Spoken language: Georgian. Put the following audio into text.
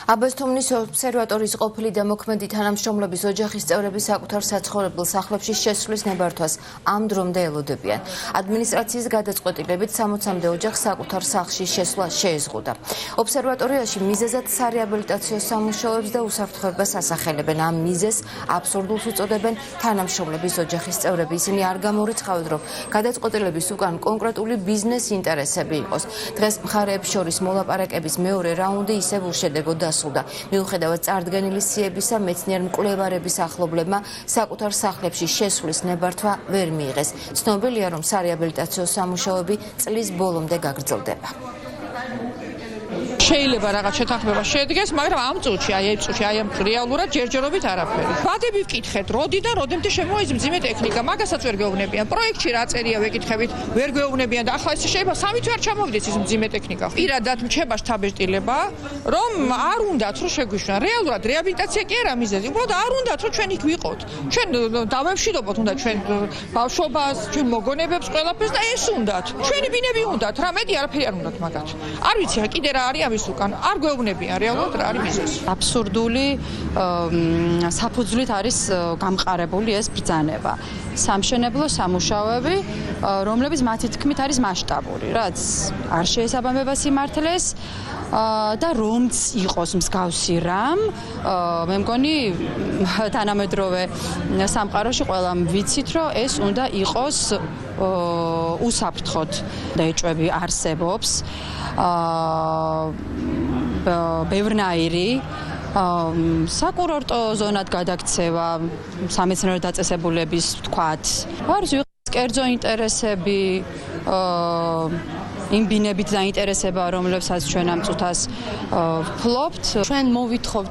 აბასთუმნის ობსერვატორიის ყოფილი დამოქმედი თანამშრომლების ოჯახის წევრები საკუთარ საცხოვრებელ სახლებში შესვლის ნებართვას ამ დრომდე ელოდებიან. ადმინისტრაციის გადაწყვეტილებით 60-მდე ოჯახს საკუთარ სახლში შესვლა შეეზღუდა. ობსერვატორიაში მიზეზად სარეაბილიტაციო სამუშაოებს და უსაფრთხოებას ასახელებენ. ამ მიზეზს აბსურდულს უწოდებენ თანამშრომლების ოჯახის წევრები. ისინი არ გამორიცხავენ, რომ გადაწყვეტილების უკან კონკრეტული ბიზნეს ინტერესები იყოს. დღეს მხარეებს შორის მოლაპარაკების მეორე რაუნდი ისევ უშედეგოდ დასრულდა. მიუხედავად წარდგენილი სიებისა, მეცნიერ მკვლევარების ახლობლებმა საკუთარ სახლებში შესვლის ნებართვა ვერ მიიღეს. ცნობილია, რომ სარეაბილიტაციო სამუშაოები წლის ბოლომდე გაგრძელდება. შეიძლება რაღაც შეთანხმება შედგეს, მაგრამ ამ წუთში, ამ რეალურად ჯერჯერობით არაფერი. ვადები ვკითხეთ, როდი და როდემდე შემოიძ მძიმე ტექნიკა, მაგასაც ვერ გეუბნებიან. პროექტში რა წერია ვეკითხებით, ვერ გეუბნებიან და ახლა ეს შეიძლება 3 თვე არ ჩამოვიდეს ის მძიმე ტექნიკა. პირადად მრჩება შთაბეჭდილება, რომ არ უნდათ რომ შეგვიშვან. რეალურად რეაბილიტაცია კი არა მიზეზი, უბრალოდ არ უნდათ რომ ჩვენ იქ ვიყოთ. ჩვენ დავემშვიდობოთ უნდა ჩვენ ბავშვობას, ჩვენ მოგონებებს ყველაფერს და ეს უნდათ. ჩვენი ბინები უნდათ, რა მეტი არაფერი არ უნდათ მაგათ. არ ვიცი რა კიდე რა არის ამის უკან. არ გვეუბნებიან რეალურად რა არის მიზეზი. აბსურდული საფუძვლით არის გამყარებული ეს ბრძანება. სამშენებლო სამუშაოები, რომლებიც მათი თქმით არის მასშტაბური, რაც არ შეესაბამება სიმართლეს და რომც იყოს მსგავსი რამ, მე მგონი თანამედროვე სამყაროში ყველამ ვიცით, რომ ეს უნდა იყოს უსაფრთხოდ და ეჭვები არსებობს. ბევრნაირი საკურორტო ზონად გადაქცევა, სამეცნიერო დაწესებულების ვთქვათ, არის კერძო ინტერესები, იმ ბინებით დაინტერესება, რომლებსაც ჩვენ ამ წუთას ვფლობთ. ჩვენ მოვითხოვთ